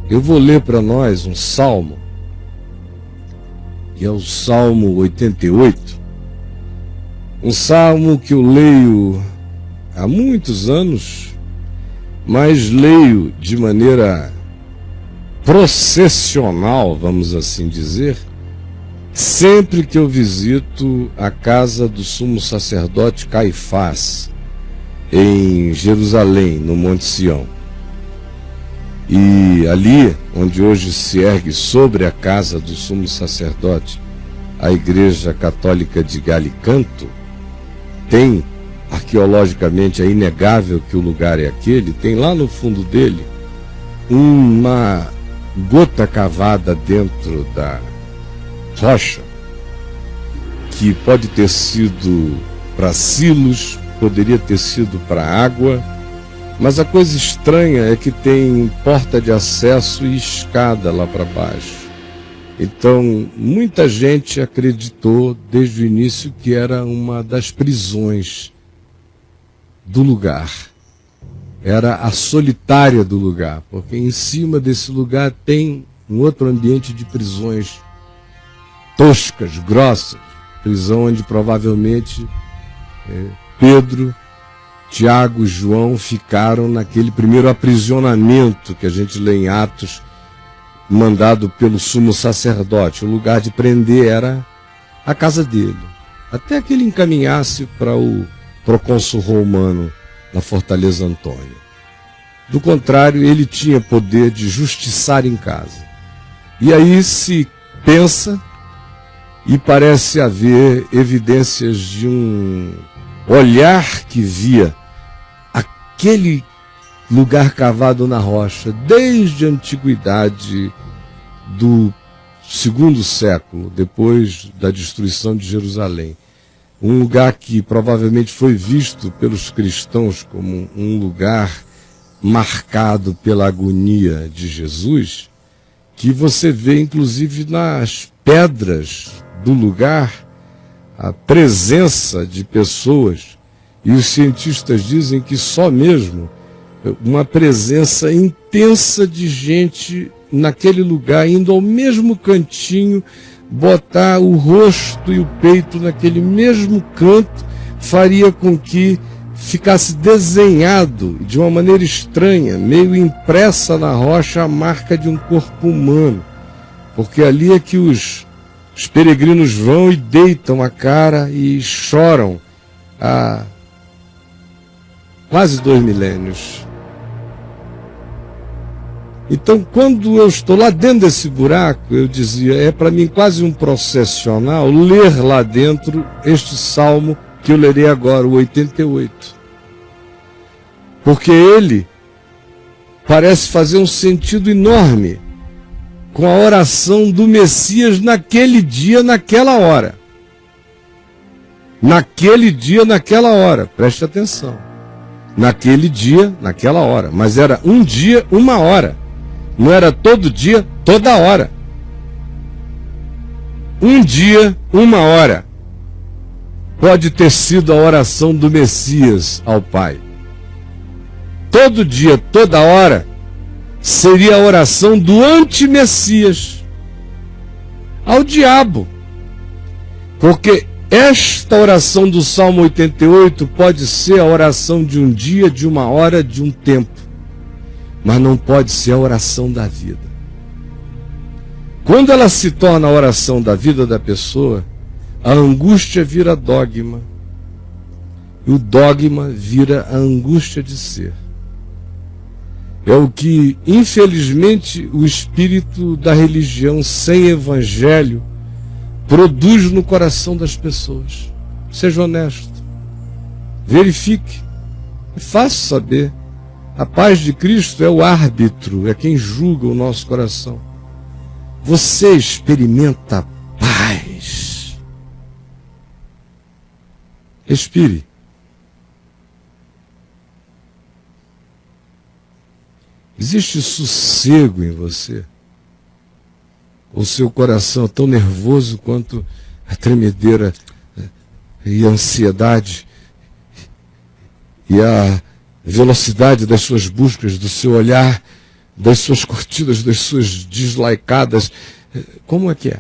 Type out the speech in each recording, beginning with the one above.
Eu vou ler para nós um salmo, que é o Salmo 88, um salmo que eu leio há muitos anos, mas leio de maneira processional, vamos assim dizer, sempre que eu visito a casa do sumo sacerdote Caifás, em Jerusalém, no Monte Sião. E ali, onde hoje se ergue sobre a casa do sumo sacerdote a Igreja Católica de Galicanto, tem, arqueologicamente é inegável que o lugar é aquele, tem lá no fundo dele uma gota cavada dentro da rocha, que pode ter sido para silos, poderia ter sido para água, mas a coisa estranha é que tem porta de acesso e escada lá para baixo. Então, muita gente acreditou desde o início que era uma das prisões do lugar. Era a solitária do lugar, porque em cima desse lugar tem um outro ambiente de prisões toscas, grossas, prisão onde provavelmente Pedro, Tiago e João ficaram naquele primeiro aprisionamento que a gente lê em Atos, mandado pelo sumo sacerdote. O lugar de prender era a casa dele, até que ele encaminhasse para o procônsul romano na Fortaleza Antônio. Do contrário, ele tinha poder de justiçar em casa. E aí se pensa, e parece haver evidências de um olhar que via aquele lugar cavado na rocha desde a antiguidade do segundo século, depois da destruição de Jerusalém. Um lugar que provavelmente foi visto pelos cristãos como um lugar marcado pela agonia de Jesus, que você vê inclusive nas pedras do lugar a presença de pessoas, e os cientistas dizem que só mesmo uma presença intensa de gente naquele lugar, indo ao mesmo cantinho, botar o rosto e o peito naquele mesmo canto, faria com que ficasse desenhado de uma maneira estranha, meio impressa na rocha, a marca de um corpo humano, porque ali é que os peregrinos vão e deitam a cara e choram há quase 2 milênios. Então, quando eu estou lá dentro desse buraco, eu dizia, é para mim quase um processional ler lá dentro este salmo que eu lerei agora, o 88. Porque ele parece fazer um sentido enorme com a oração do Messias naquele dia, naquela hora. Naquele dia, naquela hora. Preste atenção. Naquele dia, naquela hora. Mas era um dia, uma hora. Não era todo dia, toda hora. Um dia, uma hora. Pode ter sido a oração do Messias ao Pai. Todo dia, toda hora, seria a oração do anti-Messias ao diabo. Porque esta oração do Salmo 88 pode ser a oração de um dia, de uma hora, de um tempo. Mas não pode ser a oração da vida. Quando ela se torna a oração da vida da pessoa, a angústia vira dogma. E o dogma vira a angústia de ser. É o que, infelizmente, o espírito da religião sem evangelho produz no coração das pessoas. Seja honesto. Verifique. É fácil saber. A paz de Cristo é o árbitro, é quem julga o nosso coração. Você experimenta paz. Respire. Existe sossego em você? O seu coração é tão nervoso quanto a tremedeira e a ansiedade e a velocidade das suas buscas, do seu olhar das suas curtidas, das suas dislikeadas. Como é que é?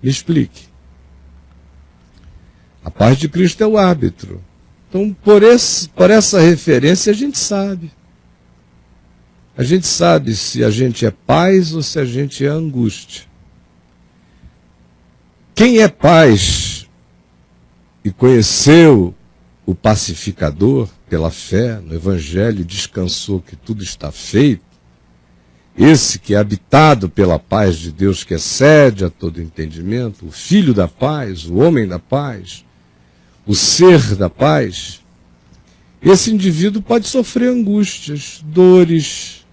Me explique. A paz de Cristo é o árbitro. Então, por essa referência, a gente sabe. A gente sabe se a gente é paz ou se a gente é angústia. Quem é paz e conheceu o pacificador pela fé no Evangelho, descansou que tudo está feito, esse que é habitado pela paz de Deus que excede a todo entendimento, o Filho da paz, o homem da paz, o ser da paz, esse indivíduo pode sofrer angústias, dores,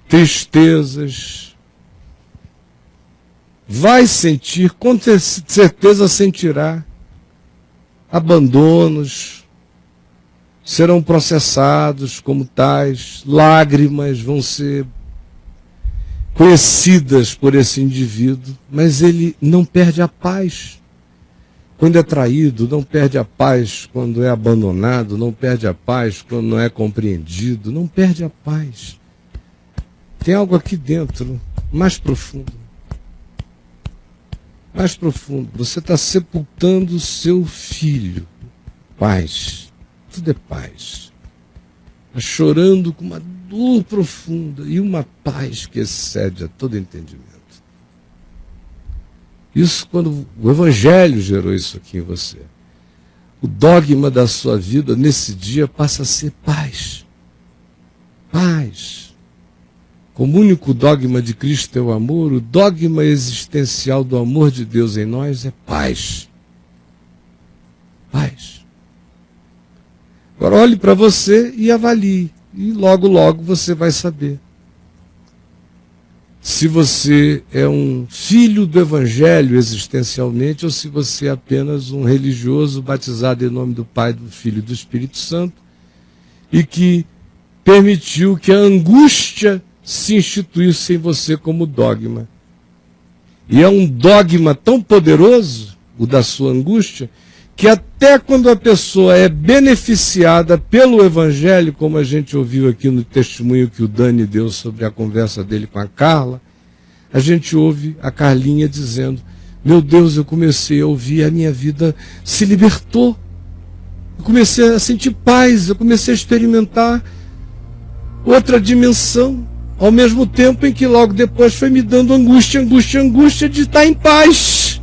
tristezas, vai sentir, com certeza sentirá, abandonos, serão processados como tais, lágrimas vão ser conhecidas por esse indivíduo, mas ele não perde a paz. Quando é traído, não perde a paz. Quando é abandonado, não perde a paz. Quando não é compreendido, não perde a paz. Tem algo aqui dentro, mais profundo. Mais profundo. Você está sepultando o seu filho. Paz. Tudo é paz. Está chorando com uma dor profunda e uma paz que excede a todo entendimento. Isso quando o Evangelho gerou isso aqui em você. O dogma da sua vida nesse dia passa a ser paz. Paz. Como o único dogma de Cristo é o amor, o dogma existencial do amor de Deus em nós é paz. Paz. Agora olhe para você e avalie. E logo, logo você vai saber se você é um filho do Evangelho existencialmente ou se você é apenas um religioso batizado em nome do Pai, do Filho e do Espírito Santo e que permitiu que a angústia se instituísse em você como dogma. E é um dogma tão poderoso, o da sua angústia, que até quando a pessoa é beneficiada pelo Evangelho, como a gente ouviu aqui no testemunho que o Dani deu sobre a conversa dele com a Carla, a gente ouve a Carlinha dizendo, meu Deus, eu comecei a ouvir, a minha vida se libertou. Eu comecei a sentir paz, eu comecei a experimentar outra dimensão, ao mesmo tempo em que logo depois foi me dando angústia de estar em paz.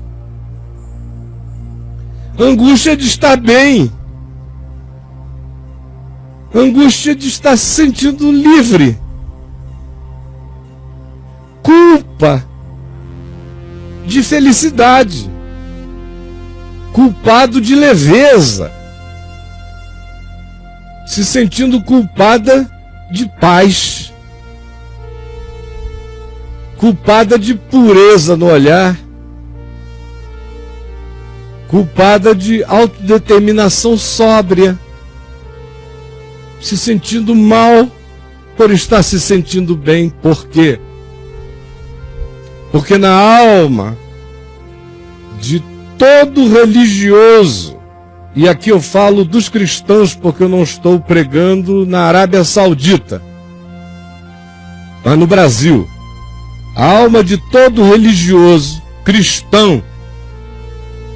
Angústia de estar bem. Angústia de estar se sentindo livre. Culpa de felicidade. Culpado de leveza. Se sentindo culpada de paz. Culpada de pureza no olhar. Culpada de autodeterminação sóbria, se sentindo mal por estar se sentindo bem. Por quê? Porque na alma de todo religioso, e aqui eu falo dos cristãos porque eu não estou pregando na Arábia Saudita, mas no Brasil, a alma de todo religioso cristão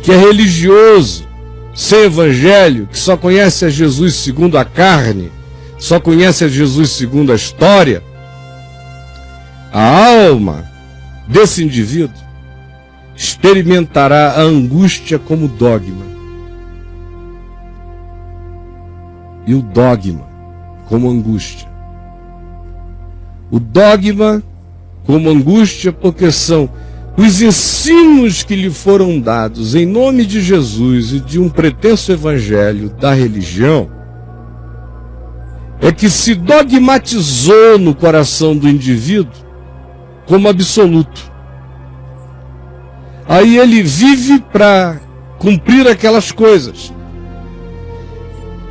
que é religioso, sem evangelho, que só conhece a Jesus segundo a carne, só conhece a Jesus segundo a história, a alma desse indivíduo experimentará a angústia como dogma. E o dogma como angústia. O dogma como angústia porque são os ensinos que lhe foram dados em nome de Jesus e de um pretenso evangelho da religião, é que se dogmatizou no coração do indivíduo como absoluto. Aí ele vive para cumprir aquelas coisas.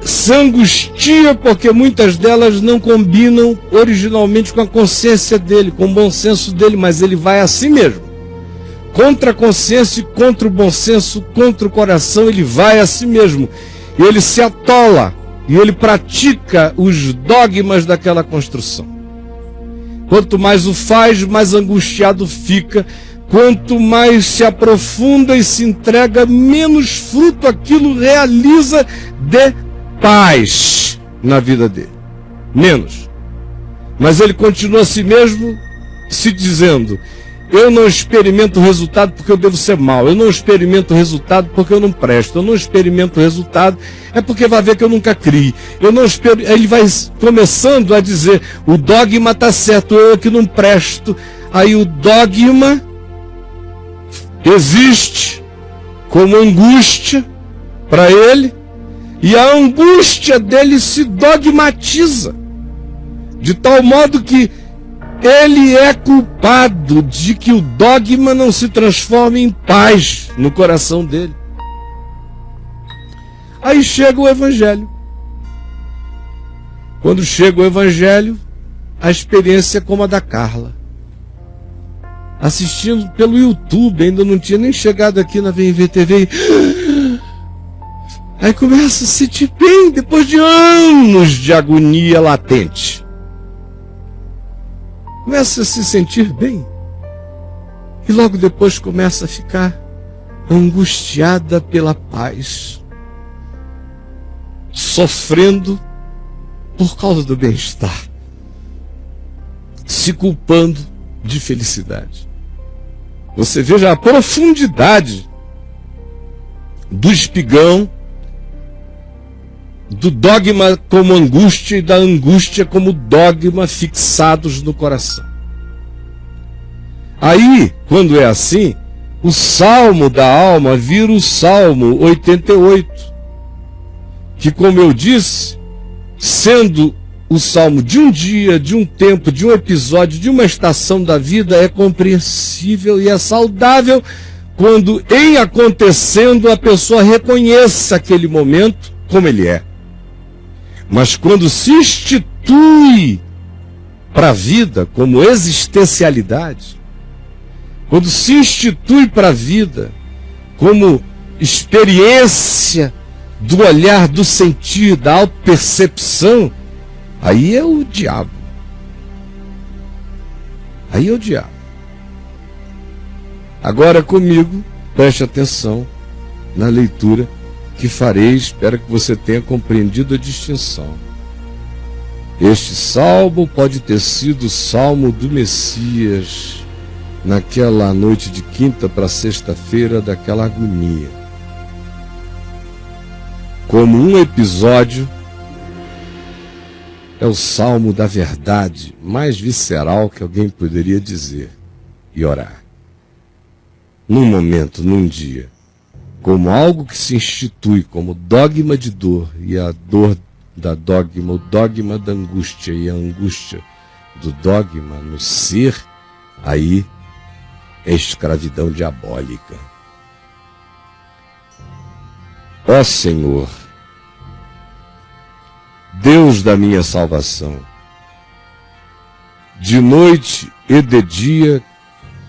Se angustia porque muitas delas não combinam originalmente com a consciência dele, com o bom senso dele, mas ele vai assim mesmo. Contra a consciência e contra o bom senso, contra o coração, ele vai a si mesmo. E ele se atola, e ele pratica os dogmas daquela construção. Quanto mais o faz, mais angustiado fica. Quanto mais se aprofunda e se entrega, menos fruto aquilo realiza de paz na vida dele. Menos. Mas ele continua a si mesmo se dizendo: eu não experimento o resultado porque eu devo ser mau. Eu não experimento o resultado porque eu não presto. Eu não experimento o resultado é porque vai ver que eu nunca criei. Eu não espero. Ele vai começando a dizer: o dogma está certo, eu é que não presto. Aí o dogma existe como angústia para ele, e a angústia dele se dogmatiza, de tal modo que ele é culpado de que o dogma não se transforme em paz no coração dele. Aí chega o Evangelho. Quando chega o Evangelho, a experiência é como a da Carla. Assistindo pelo YouTube, ainda não tinha nem chegado aqui na VMV-TV. Aí começa a se sentir bem, depois de anos de agonia latente. Começa a se sentir bem. E logo depois começa a ficar angustiada pela paz, sofrendo por causa do bem-estar, se culpando de felicidade. Você veja a profundidade do espigão, do dogma como angústia e da angústia como dogma fixados no coração. Aí, quando é assim, o salmo da alma vira o salmo 88, que, como eu disse, sendo o salmo de um dia, de um tempo, de um episódio, de uma estação da vida, é compreensível e é saudável quando, em acontecendo, a pessoa reconheça aquele momento como ele é. Mas quando se institui para a vida como existencialidade, quando se institui para a vida como experiência do olhar, do sentir, da autopercepção, aí é o diabo. Aí é o diabo. Agora comigo, preste atenção na leitura que farei, espero que você tenha compreendido a distinção. Este salmo pode ter sido o salmo do Messias naquela noite de quinta para sexta-feira daquela agonia. Como um episódio, é o salmo da verdade mais visceral que alguém poderia dizer e orar. Num momento, num dia, como algo que se institui como dogma de dor, e a dor da dogma, o dogma da angústia e a angústia do dogma no ser, aí é escravidão diabólica. Ó Senhor, Deus da minha salvação, de noite e de dia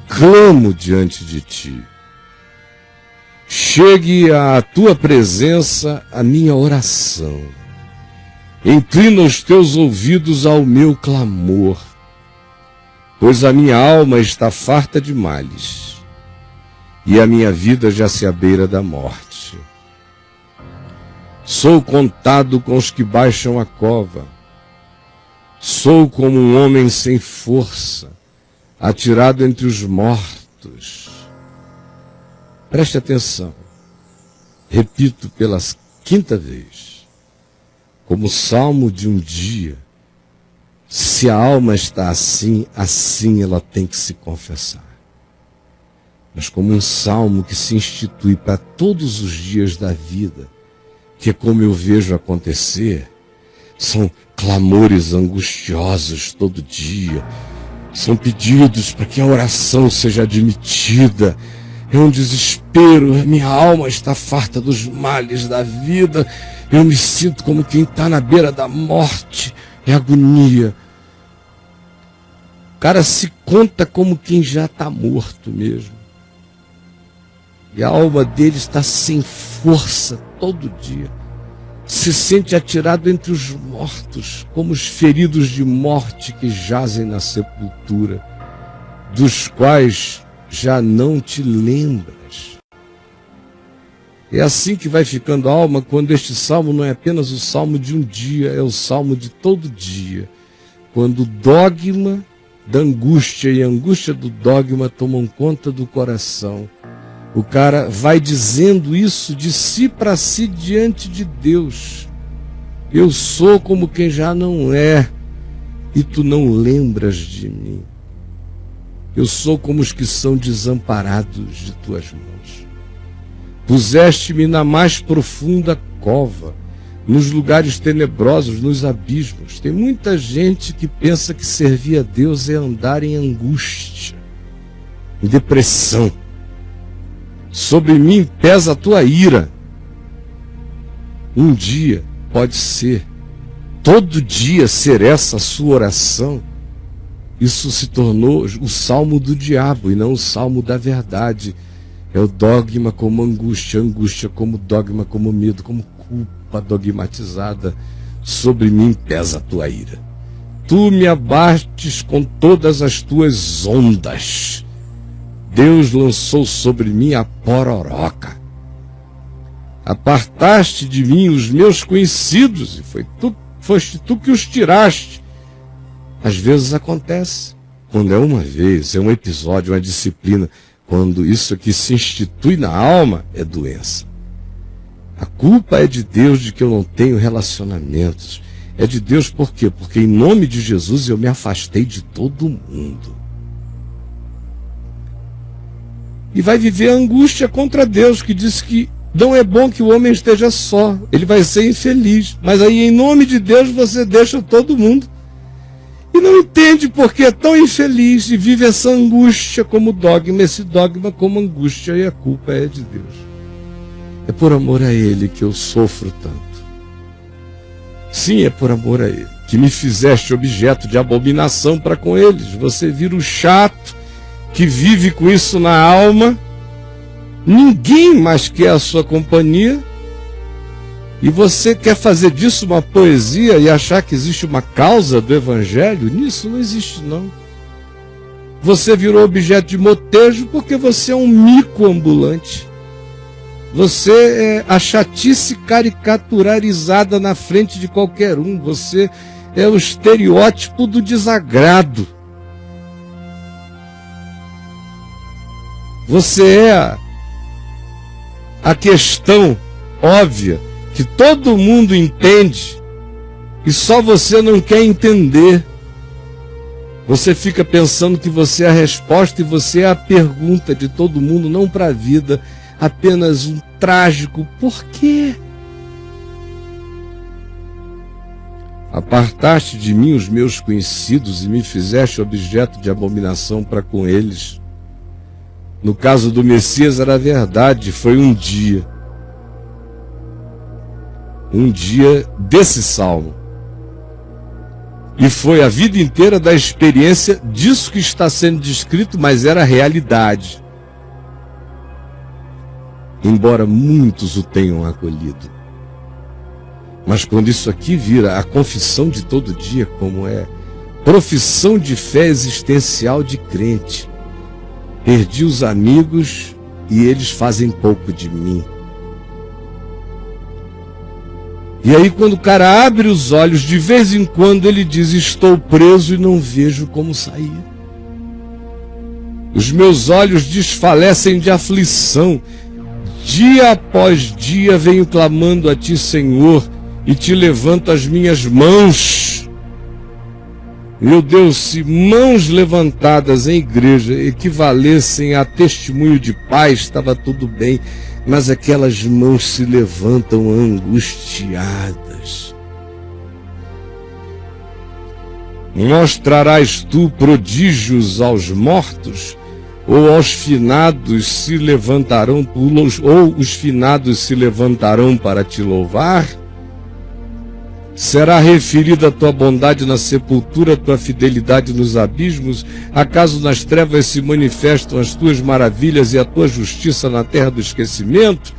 clamo diante de ti. Chegue à tua presença a minha oração. Inclina os teus ouvidos ao meu clamor, pois a minha alma está farta de males, e a minha vida já se abeira da morte. Sou contado com os que baixam a cova. Sou como um homem sem força, atirado entre os mortos. Preste atenção. Repito pela quinta vez. Como salmo de um dia, se a alma está assim, assim ela tem que se confessar. Mas como um salmo que se institui para todos os dias da vida, que é como eu vejo acontecer, são clamores angustiosos todo dia, são pedidos para que a oração seja admitida. É um desespero, minha alma está farta dos males da vida, eu me sinto como quem está na beira da morte, é agonia. O cara se conta como quem já está morto mesmo. E a alma dele está sem força todo dia, se sente atirado entre os mortos, como os feridos de morte que jazem na sepultura, dos quais já não te lembras. É assim que vai ficando a alma quando este salmo não é apenas o salmo de um dia, é o salmo de todo dia. Quando o dogma da angústia e a angústia do dogma tomam conta do coração. O cara vai dizendo isso de si para si diante de Deus. Eu sou como quem já não é, e tu não lembras de mim. Eu sou como os que são desamparados de tuas mãos. Puseste-me na mais profunda cova, nos lugares tenebrosos, nos abismos. Tem muita gente que pensa que servir a Deus é andar em angústia, em depressão. Sobre mim pesa a tua ira. Um dia pode ser, todo dia ser essa a sua oração. Isso se tornou o salmo do diabo e não o salmo da verdade. É o dogma como angústia, angústia como dogma, como medo, como culpa dogmatizada. Sobre mim pesa a tua ira. Tu me abates com todas as tuas ondas. Deus lançou sobre mim a pororoca. Apartaste de mim os meus conhecidos, e foste tu que os tiraste. Às vezes acontece. Quando é uma vez, é um episódio, uma disciplina. Quando isso aqui se institui na alma, é doença. A culpa é de Deus de que eu não tenho relacionamentos. É de Deus por quê? Porque em nome de Jesus eu me afastei de todo mundo. E vai viver a angústia contra Deus, que diz que não é bom que o homem esteja só, ele vai ser infeliz. Mas aí, em nome de Deus, você deixa todo mundo. E não entende porque é tão infeliz e vive essa angústia como dogma, esse dogma como angústia, e a culpa é de Deus. É por amor a Ele que eu sofro tanto. Sim, é por amor a Ele, que me fizeste objeto de abominação para com eles. Você vira o chato, que vive com isso na alma, ninguém mais quer a sua companhia, e você quer fazer disso uma poesia e achar que existe uma causa do Evangelho? Nisso não existe, não. Você virou objeto de motejo porque você é um mico ambulante. Você é a chatice caricaturarizada na frente de qualquer um. Você é o estereótipo do desagrado. Você é a questão óbvia que todo mundo entende e só você não quer entender. Você fica pensando que você é a resposta e você é a pergunta de todo mundo, não para a vida, apenas um trágico por quê? Apartaste de mim os meus conhecidos e me fizeste objeto de abominação para com eles. No caso do Messias era verdade, foi um dia desse salmo. E foi a vida inteira da experiência disso que está sendo descrito, mas era realidade. Embora muitos o tenham acolhido. Mas quando isso aqui vira a confissão de todo dia, como é profissão de fé existencial de crente, perdi os amigos e eles fazem pouco de mim. E aí quando o cara abre os olhos, de vez em quando ele diz, estou preso e não vejo como sair. Os meus olhos desfalecem de aflição. Dia após dia venho clamando a ti, Senhor, e te levanto as minhas mãos. Meu Deus, se mãos levantadas em igreja equivalessem a testemunho de paz, estava tudo bem, mas aquelas mãos se levantam angustiadas. Mostrarás tu prodígios aos mortos, ou aos finados se levantarão, ou os finados se levantarão para te louvar? Será referida a tua bondade na sepultura, a tua fidelidade nos abismos? Acaso nas trevas se manifestam as tuas maravilhas e a tua justiça na terra do esquecimento?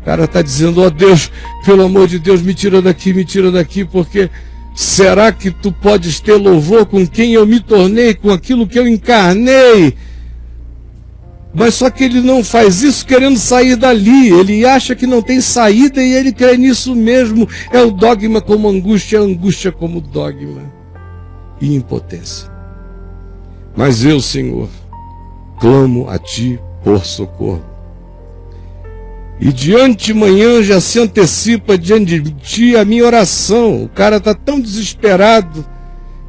O cara está dizendo: ó Deus, pelo amor de Deus, me tira daqui, porque será que tu podes ter louvor com quem eu me tornei, com aquilo que eu encarnei? Mas só que ele não faz isso querendo sair dali, ele acha que não tem saída e ele crê nisso mesmo. É o dogma como angústia, é a angústia como dogma e impotência. Mas eu, Senhor, clamo a Ti por socorro. E de antemanhã já se antecipa diante de Ti a minha oração. O cara está tão desesperado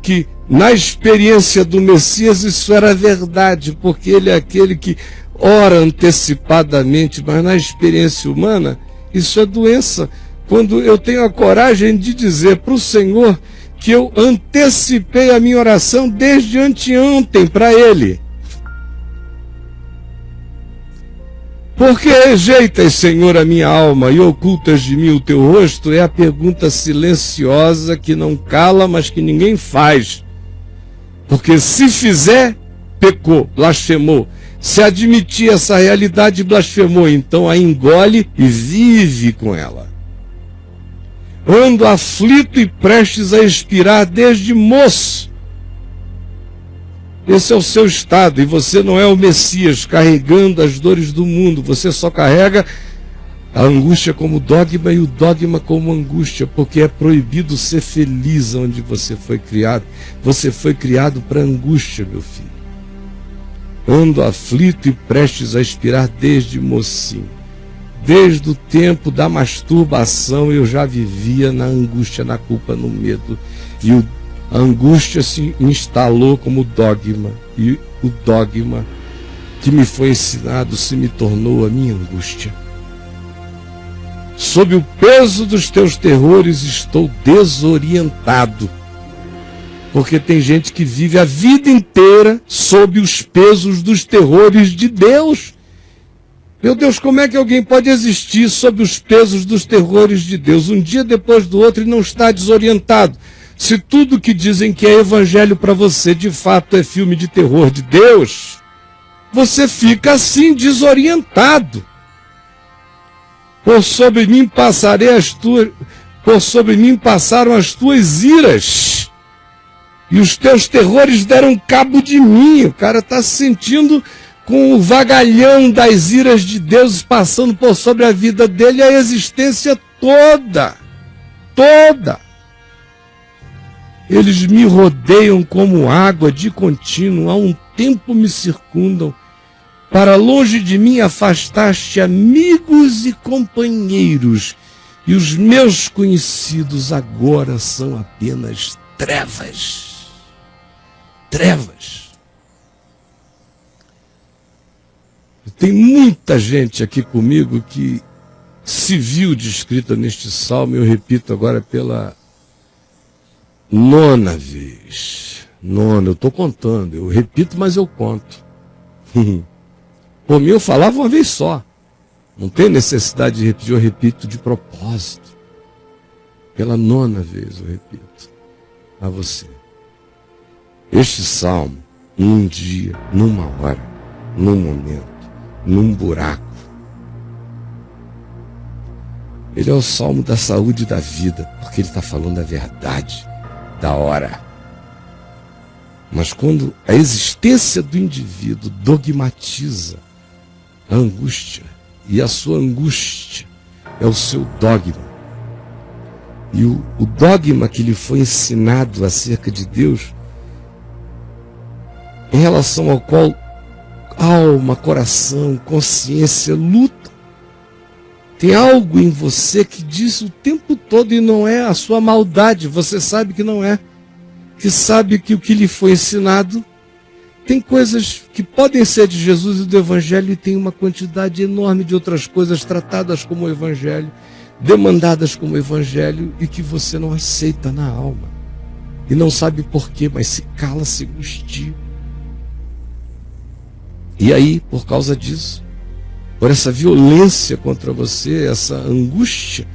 que na experiência do Messias isso era verdade, porque ele é aquele que ora antecipadamente, mas na experiência humana isso é doença. Quando eu tenho a coragem de dizer para o Senhor que eu antecipei a minha oração desde anteontem para Ele. Por que rejeitas, Senhor, a minha alma e ocultas de mim o teu rosto? É a pergunta silenciosa que não cala, mas que ninguém faz. Porque se fizer, pecou, blasfemou. Se admitir essa realidade, blasfemou. Então a engole e vive com ela. Ando aflito e prestes a expirar desde moço. Esse é o seu estado, e você não é o Messias carregando as dores do mundo. Você só carrega a angústia como dogma e o dogma como angústia, porque é proibido ser feliz onde você foi criado. Você foi criado para angústia, meu filho. Ando aflito e prestes a expirar desde mocinho. Desde o tempo da masturbação eu já vivia na angústia, na culpa, no medo. E a angústia se instalou como dogma. E o dogma que me foi ensinado se me tornou a minha angústia. Sob o peso dos teus terrores estou desorientado. Porque tem gente que vive a vida inteira sob os pesos dos terrores de Deus. Meu Deus, como é que alguém pode existir sob os pesos dos terrores de Deus? Um dia depois do outro e não está desorientado. Se tudo que dizem que é evangelho para você de fato é filme de terror de Deus, você fica assim desorientado. Por sobre mim passaram as tuas iras, e os teus terrores deram cabo de mim. O cara está se sentindo com o vagalhão das iras de Deus passando por sobre a vida dele, a existência toda. Eles me rodeiam como água de contínuo, há um tempo me circundam. Para longe de mim afastaste amigos e companheiros, e os meus conhecidos agora são apenas trevas. Trevas. Tem muita gente aqui comigo que se viu descrita neste salmo, eu repito agora pela 9ª vez. Eu estou contando, eu repito, mas eu conto. Por mim eu falava uma vez só. Não tem necessidade de repetir, eu repito de propósito. Pela 9ª vez eu repito a você. Este salmo, num dia, numa hora, num momento, num buraco, ele é o salmo da saúde e da vida, porque ele está falando a verdade da hora. Mas quando a existência do indivíduo dogmatiza a angústia, e a sua angústia é o seu dogma, e o dogma que lhe foi ensinado acerca de Deus, em relação ao qual alma, coração, consciência luta. Tem algo em você que diz o tempo todo, e não é a sua maldade, você sabe que não é, que sabe que o que lhe foi ensinado tem coisas que podem ser de Jesus e do Evangelho, e tem uma quantidade enorme de outras coisas tratadas como Evangelho, demandadas como Evangelho, e que você não aceita na alma. E não sabe porquê, mas se cala, se angustia. E aí, por causa disso, por essa violência contra você, essa angústia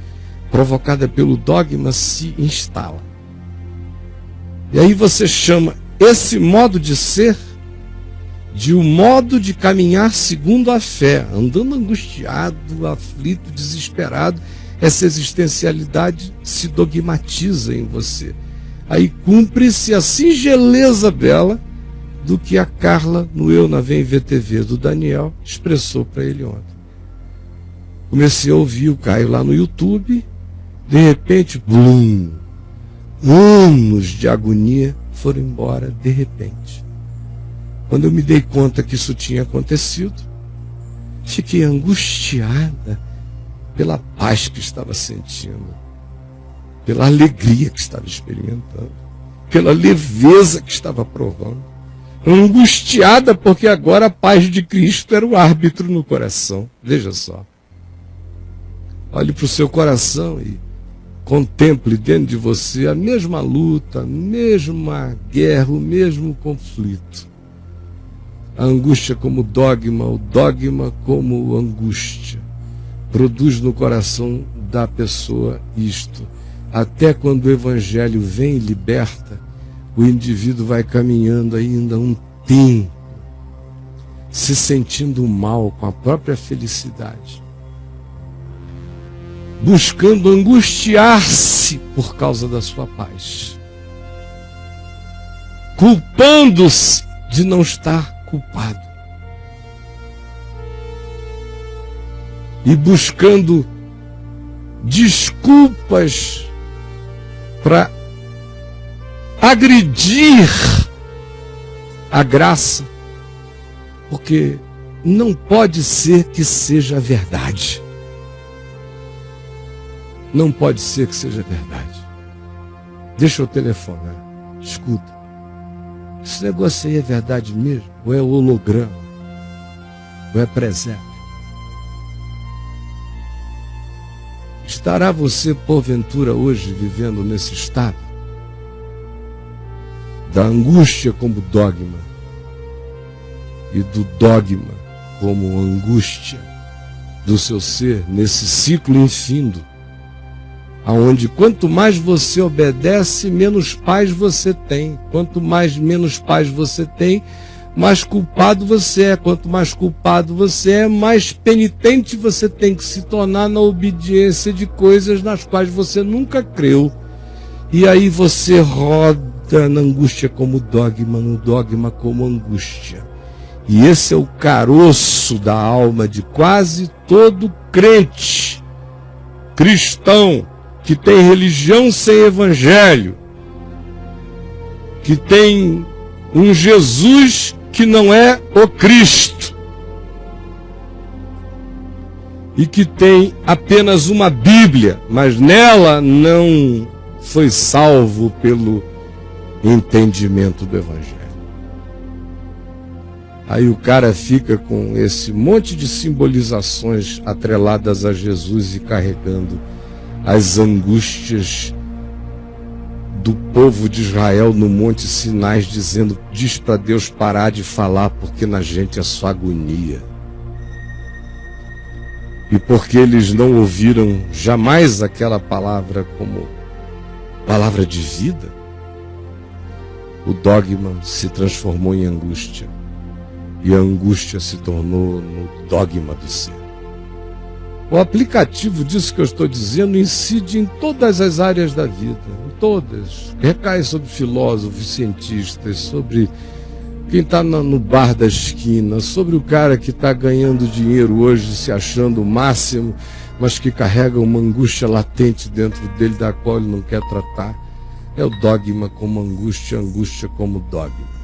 provocada pelo dogma se instala. E aí você chama esse modo de ser de um modo de caminhar segundo a fé, andando angustiado, aflito, desesperado, essa existencialidade se dogmatiza em você. Aí cumpre-se a singeleza bela do que a Carla, no Eu na Vem VTV do Daniel, expressou para ele ontem. Comecei a ouvir o Caio lá no YouTube, de repente, blum, anos de agonia foram embora de repente. Quando eu me dei conta que isso tinha acontecido, fiquei angustiada pela paz que estava sentindo, pela alegria que estava experimentando, pela leveza que estava provando. Angustiada porque agora a paz de Cristo era o árbitro no coração. Veja só. Olhe para o seu coração e contemple dentro de você a mesma luta, a mesma guerra, o mesmo conflito. A angústia como dogma, o dogma como angústia. Produz no coração da pessoa isto. Até quando o Evangelho vem e liberta, o indivíduo vai caminhando ainda um tempo, se sentindo mal com a própria felicidade, buscando angustiar-se por causa da sua paz, culpando-se de não estar culpado e buscando desculpas para agredir a graça, porque não pode ser que seja verdade. Não pode ser que seja verdade. Deixa eu telefonar. Escuta. Esse negócio aí é verdade mesmo? Ou é holograma? Ou é presépio? Estará você, porventura, hoje vivendo nesse estado da angústia como dogma e do dogma como angústia do seu ser, nesse ciclo infindo, aonde quanto mais você obedece, menos paz você tem. Quanto menos paz você tem, mais culpado você é. Quanto mais culpado você é, mais penitente você tem que se tornar na obediência de coisas nas quais você nunca creu. E aí você roda na angústia como dogma, no dogma como angústia. E esse é o caroço da alma de quase todo crente cristão que tem religião sem evangelho, que tem um Jesus que não é o Cristo, e que tem apenas uma Bíblia, mas nela não foi salvo pelo entendimento do evangelho. Aí o cara fica com esse monte de simbolizações atreladas a Jesus e carregando as angústias do povo de Israel no Monte Sinai, dizendo, diz para Deus parar de falar, porque na gente é só agonia. E porque eles não ouviram jamais aquela palavra como palavra de vida, o dogma se transformou em angústia. E a angústia se tornou no dogma do ser. O aplicativo disso que eu estou dizendo incide em todas as áreas da vida, em todas. Recai sobre filósofos, cientistas, sobre quem está no bar da esquina, sobre o cara que está ganhando dinheiro hoje, se achando o máximo, mas que carrega uma angústia latente dentro dele, da qual ele não quer tratar. É o dogma como angústia, angústia como dogma.